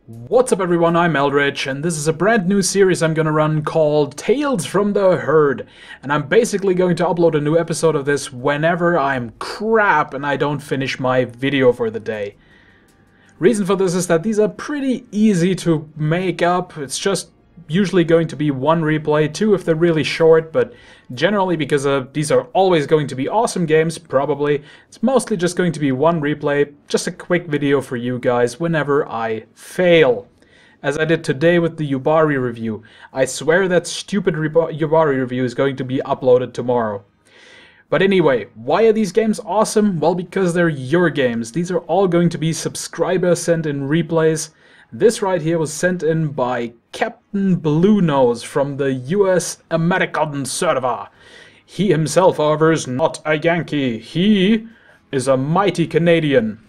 What's up everyone, I'm eLdritch, and this is a brand new series I'm gonna run called Tales from the Herd. And I'm basically going to upload a new episode of this whenever I'm crap and I don't finish my video for the day. Reason for this is that these are pretty easy to make up. It's just usually going to be one replay, two if they're really short, but generally because these are always going to be awesome games, probably, it's mostly just going to be one replay, just a quick video for you guys whenever I fail. As I did today with the Yubari review. I swear that stupid Yubari review is going to be uploaded tomorrow. But anyway, why are these games awesome? Well, because they're your games. These are all going to be subscriber sent in replays. This right here was sent in by Captain Bluenose from the US American server. He himself, however, is not a Yankee. He is a mighty Canadian.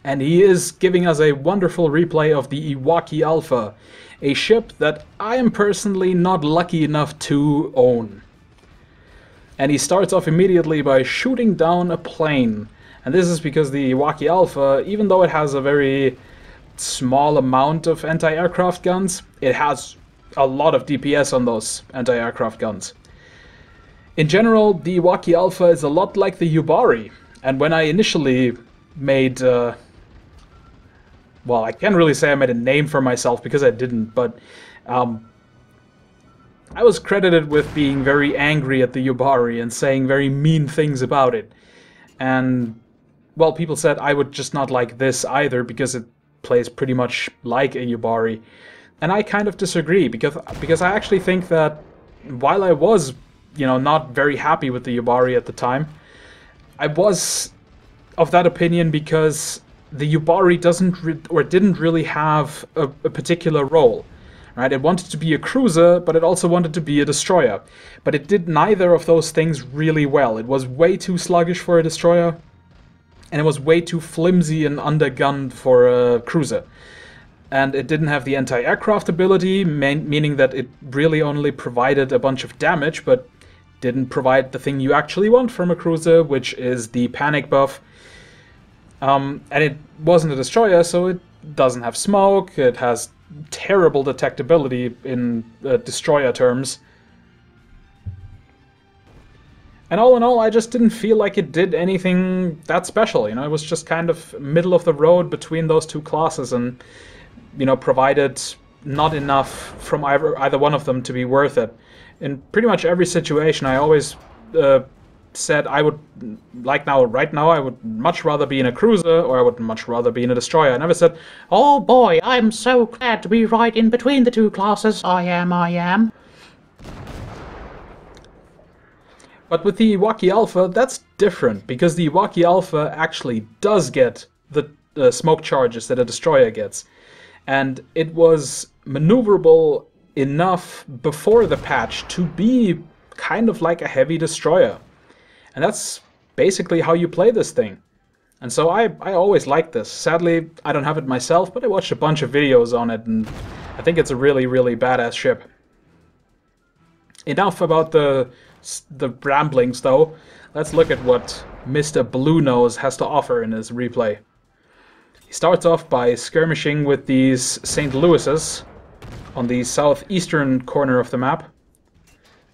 And he is giving us a wonderful replay of the Iwaki Alpha, a ship that I am personally not lucky enough to own. And he starts off immediately by shooting down a plane. And this is because the Iwaki Alpha, even though it has a very small amount of anti-aircraft guns, it has a lot of DPS on those anti-aircraft guns. In general, the Iwaki Alpha is a lot like the Yubari, and when I initially made, well, I can't really say I made a name for myself because I didn't, but I was credited with being very angry at the Yubari and saying very mean things about it. And, well, people said I would just not like this either because it plays pretty much like a Yubari, and I kind of disagree because I actually think that while I was, you know, not very happy with the Yubari at the time, I was of that opinion because the Yubari didn't really have a particular role, right? It wanted to be a cruiser, but it also wanted to be a destroyer, but it did neither of those things really well. It was way too sluggish for a destroyer, and it was way too flimsy and undergunned for a cruiser. And it didn't have the anti-aircraft ability, meaning that it really only provided a bunch of damage, but didn't provide the thing you actually want from a cruiser, which is the panic buff. And it wasn't a destroyer, so it doesn't have smoke, it has terrible detectability in destroyer terms. And all in all, I just didn't feel like it did anything that special, you know, it was just kind of middle of the road between those two classes and, you know, provided not enough from either one of them to be worth it. In pretty much every situation, I always said I would, right now, I would much rather be in a cruiser or I would much rather be in a destroyer. I never said, oh boy, I'm so glad to be right in between the two classes. I am. But with the Iwaki Alpha, that's different, because the Iwaki Alpha actually does get the smoke charges that a destroyer gets. And it was maneuverable enough before the patch to be kind of like a heavy destroyer. And that's basically how you play this thing. And so I always liked this. Sadly, I don't have it myself, but I watched a bunch of videos on it, and I think it's a really, really badass ship. Enough about the ramblings, though. Let's look at what Mr. Bluenose has to offer in his replay. He starts off by skirmishing with these St. Louis's on the southeastern corner of the map.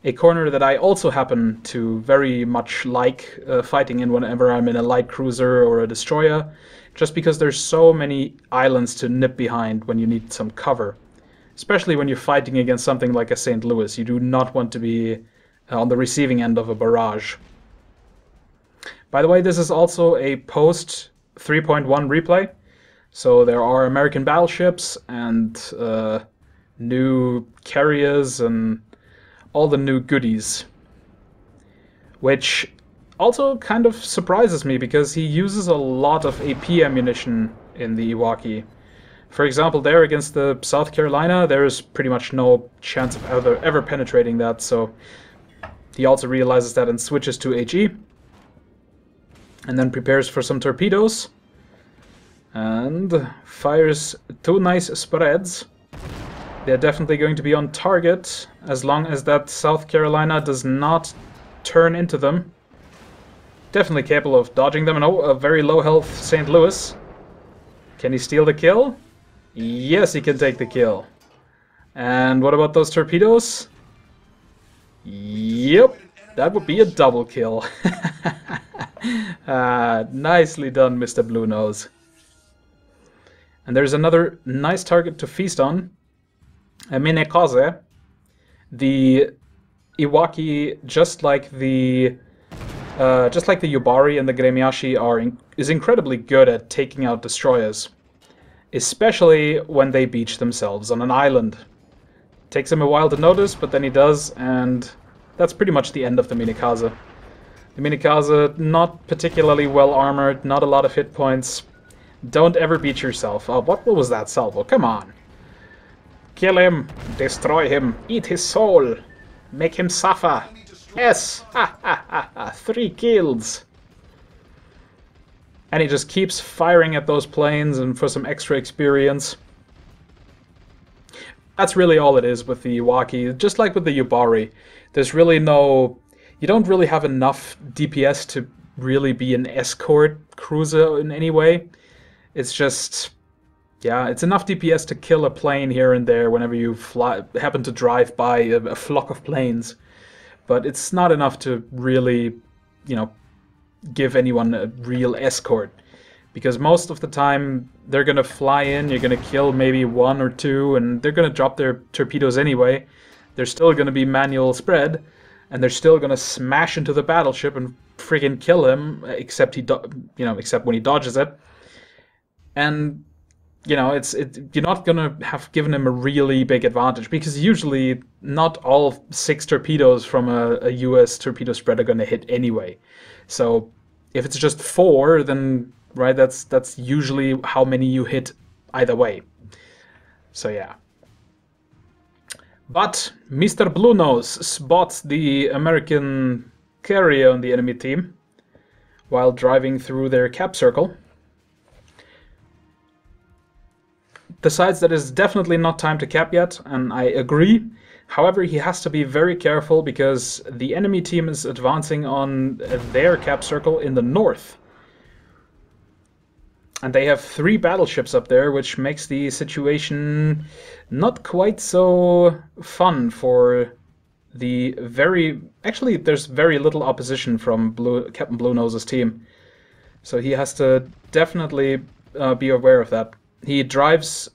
A corner that I also happen to very much like fighting in whenever I'm in a light cruiser or a destroyer, just because there's so many islands to nip behind when you need some cover. Especially when you're fighting against something like a St. Louis. You do not want to be on the receiving end of a barrage. By the way, this is also a post 3.1 replay, so there are American battleships and new carriers and all the new goodies, which also kind of surprises me because he uses a lot of AP ammunition in the Iwaki. For example, there against the South Carolina, there's pretty much no chance of ever penetrating that, so he also realizes that and switches to HE. And then prepares for some torpedoes. And fires two nice spreads. They're definitely going to be on target, as long as that South Carolina does not turn into them. definitely capable of dodging them. And oh, a very low health St. Louis. Can he steal the kill? Yes, he can take the kill. And what about those torpedoes? Yep, that would be a double kill. Nicely done, Mr. Bluenose. And there's another nice target to feast on. Minekaze. The Iwaki, just like the Yubari and the Gremiashi, is incredibly good at taking out destroyers, especially when they beach themselves on an island. Takes him a while to notice, but then he does, and that's pretty much the end of the Minekaze. The Minekaze, not particularly well armored, not a lot of hit points. Don't ever beat yourself. Oh, what was that salvo? Come on. Kill him, destroy him, eat his soul, make him suffer. Yes! Ha ha ha ha! 3 kills! And he just keeps firing at those planes and for some extra experience. That's really all it is with the Iwaki. Just like with the Yubari, there's really no... You don't really have enough DPS to really be an escort cruiser in any way. It's just... Yeah, it's enough DPS to kill a plane here and there whenever you happen to drive by a flock of planes. But it's not enough to really, you know, give anyone a real escort. Because most of the time, they're going to fly in, you're going to kill maybe 1 or 2, and they're going to drop their torpedoes anyway. They're still going to be manual spread, and they're still going to smash into the battleship and friggin' kill him, except except when he dodges it. And... you know, you're not gonna have given him a really big advantage, because usually not all 6 torpedoes from a US torpedo spread are gonna hit anyway. So if it's just 4, then right, that's usually how many you hit either way. So yeah. But Mr. Bluenose spots the American carrier on the enemy team while driving through their cap circle. Decides that it's definitely not time to cap yet, and I agree. However, he has to be very careful because the enemy team is advancing on their cap circle in the north. And they have 3 battleships up there, which makes the situation not quite so fun for the very... Actually, there's very little opposition from Captain Bluenose's team. So he has to definitely be aware of that. He turns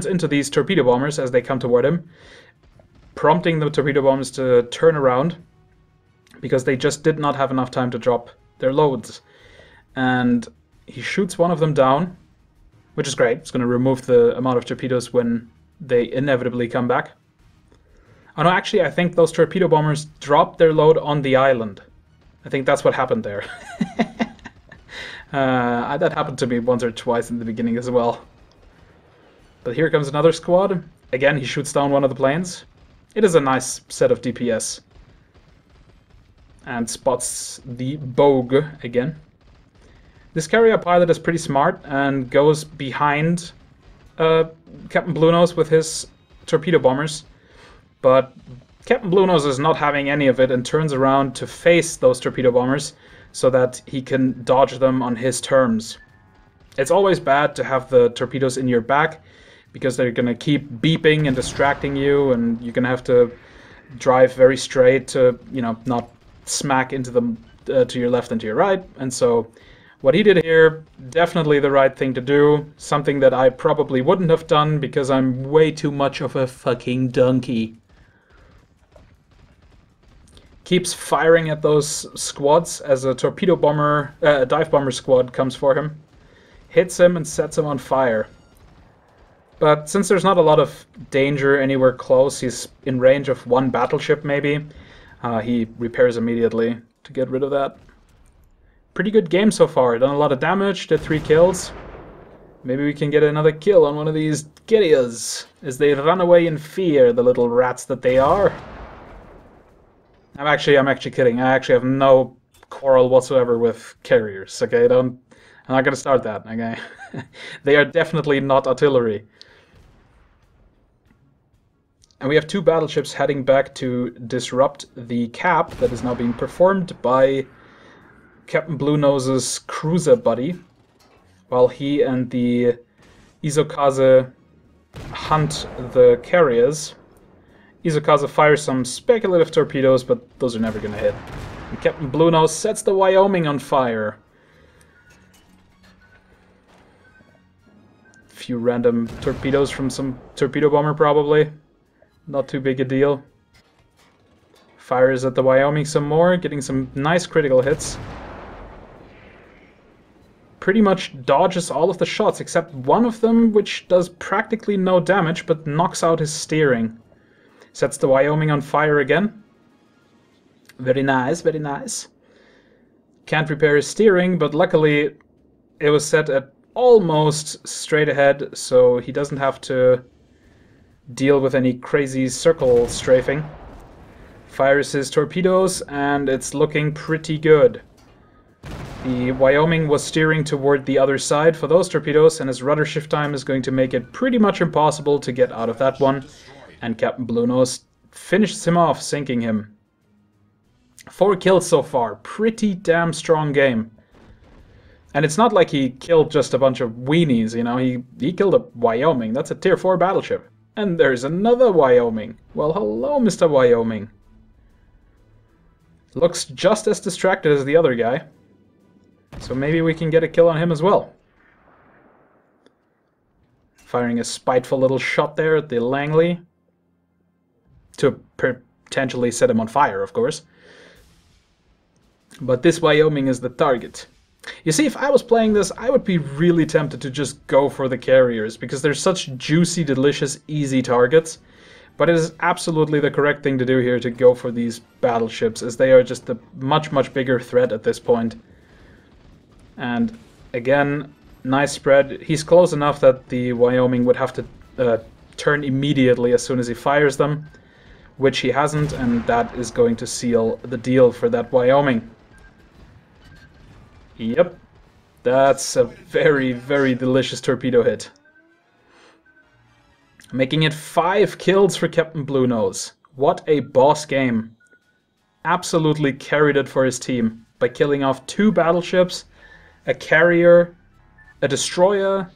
into these torpedo bombers as they come toward him, prompting the torpedo bombers to turn around because they just did not have enough time to drop their loads. And he shoots one of them down, which is great. It's going to remove the amount of torpedoes when they inevitably come back. Oh no, actually, I think those torpedo bombers dropped their load on the island. I think that's what happened there. That happened to me once or twice in the beginning as well. But here comes another squad. Again, he shoots down one of the planes. It is a nice set of DPS. And spots the Bogue again. This carrier pilot is pretty smart and goes behind Captain Bluenose with his torpedo bombers. But Captain Bluenose is not having any of it and turns around to face those torpedo bombers so that he can dodge them on his terms. It's always bad to have the torpedoes in your back because they're going to keep beeping and distracting you, and you're going to have to drive very straight to, you know, not smack into them to your left and to your right. And so what he did here, definitely the right thing to do, something that I probably wouldn't have done because I'm way too much of a fucking donkey. Keeps firing at those squads as a torpedo bomber, dive bomber squad comes for him. Hits him and sets him on fire. But since there's not a lot of danger anywhere close, he's in range of 1 battleship maybe, he repairs immediately to get rid of that. Pretty good game so far, done a lot of damage, did 3 kills. Maybe we can get another kill on one of these guerrillas as they run away in fear, the little rats that they are. I'm actually kidding. I actually have no quarrel whatsoever with carriers, okay? I'm not gonna start that, okay? They are definitely not artillery. And we have 2 battleships heading back to disrupt the cap that is now being performed by Captain Bluenose's cruiser buddy while he and the Isokaze hunt the carriers. Isokaze fires some speculative torpedoes, but those are never gonna hit. And Captain Bluenose sets the Wyoming on fire. A few random torpedoes from some torpedo bomber, probably. Not too big a deal. Fires at the Wyoming some more, getting some nice critical hits. Pretty much dodges all of the shots except one of them, which does practically no damage but knocks out his steering. Sets the Wyoming on fire again. Very nice, very nice. Can't repair his steering, but luckily it was set at almost straight ahead, so he doesn't have to deal with any crazy circle strafing. Fires his torpedoes, and it's looking pretty good. The Wyoming was steering toward the other side for those torpedoes, and his rudder shift time is going to make it pretty much impossible to get out of that one. And Captain Bluenose finishes him off, sinking him. 4 kills so far. Pretty damn strong game. And it's not like he killed just a bunch of weenies, you know. He killed a Wyoming. That's a tier 4 battleship. And there's another Wyoming. Well, hello, Mr. Wyoming. Looks just as distracted as the other guy. So maybe we can get a kill on him as well. Firing a spiteful little shot there at the Langley. To potentially set him on fire, of course. But this Wyoming is the target. You see, if I was playing this, I would be really tempted to just go for the carriers, because they're such juicy, delicious, easy targets. But it is absolutely the correct thing to do here to go for these battleships, as they are just a much, much bigger threat at this point. And again, nice spread. He's close enough that the Wyoming would have to turn immediately as soon as he fires them, which he hasn't, and that is going to seal the deal for that Wyoming. Yep, that's a very, very delicious torpedo hit. Making it 5 kills for Captain Bluenose. What a boss game. Absolutely carried it for his team by killing off 2 battleships, a carrier, a destroyer.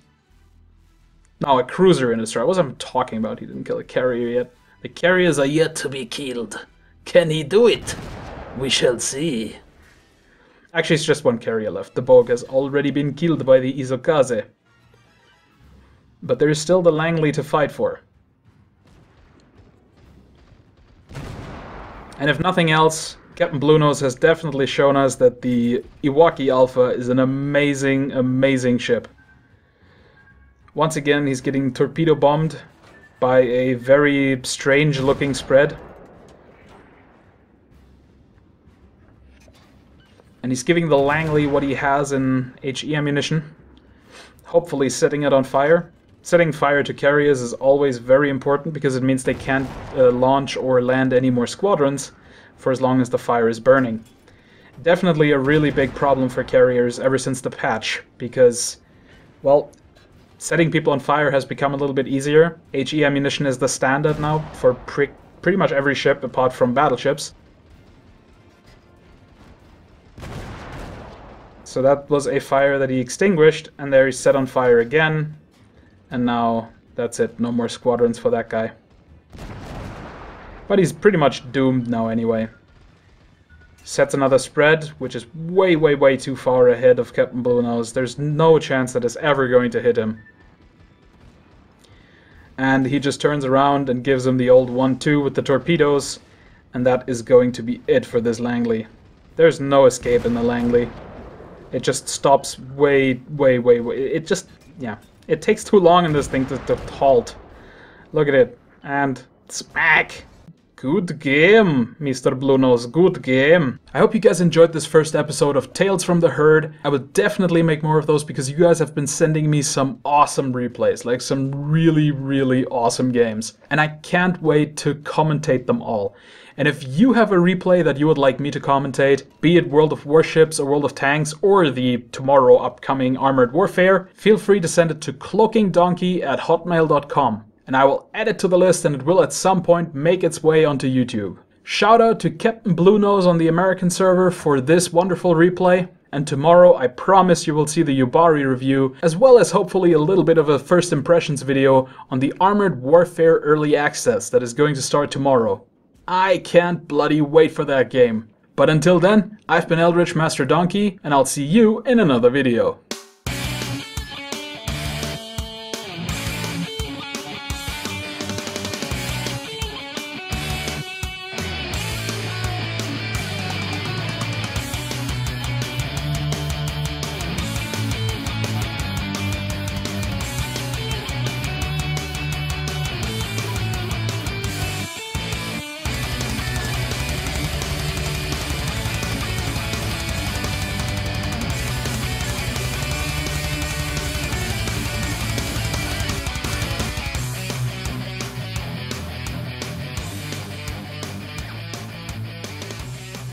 No, a cruiser and a destroyer. What was I talking about? He didn't kill a carrier yet. The carriers are yet to be killed. Can he do it? We shall see. Actually, it's just 1 carrier left. The Bogue has already been killed by the Isokaze. But there is still the Langley to fight for. And if nothing else, Captain Bluenose has definitely shown us that the Iwaki Alpha is an amazing, amazing ship. Once again, he's getting torpedo bombed by a very strange looking spread. And he's giving the Langley what he has in HE ammunition, hopefully setting it on fire. Setting fire to carriers is always very important because it means they can't launch or land any more squadrons for as long as the fire is burning. Definitely a really big problem for carriers ever since the patch, because, well, setting people on fire has become a little bit easier. HE ammunition is the standard now for pretty much every ship apart from battleships. So that was a fire that he extinguished, and there he's set on fire again. And now that's it, no more squadrons for that guy. But he's pretty much doomed now anyway. Sets another spread, which is way, way, way too far ahead of Captain Bluenose. There's no chance that it's ever going to hit him. And he just turns around and gives him the old 1-2 with the torpedoes. And that is going to be it for this Langley. There's no escape in the Langley. It just stops way, way, way, way. It just, yeah. It takes too long in this thing to halt. Look at it. And smack! Good game, Mr. Bluenose. Good game. I hope you guys enjoyed this first episode of Tales from the Herd. I will definitely make more of those because you guys have been sending me some awesome replays. Like some really, really awesome games. And I can't wait to commentate them all. And if you have a replay that you would like me to commentate, be it World of Warships or World of Tanks or the tomorrow upcoming Armored Warfare, feel free to send it to cloakingdonkey@hotmail.com. And I will add it to the list, and it will at some point make its way onto YouTube. Shout out to Captain Bluenose on the American server for this wonderful replay. and tomorrow I promise you will see the Yubari review, as well as hopefully a little bit of a first impressions video on the Armored Warfare Early Access that is going to start tomorrow. I can't bloody wait for that game. But until then, I've been eLdritch Master Donkey, and I'll see you in another video.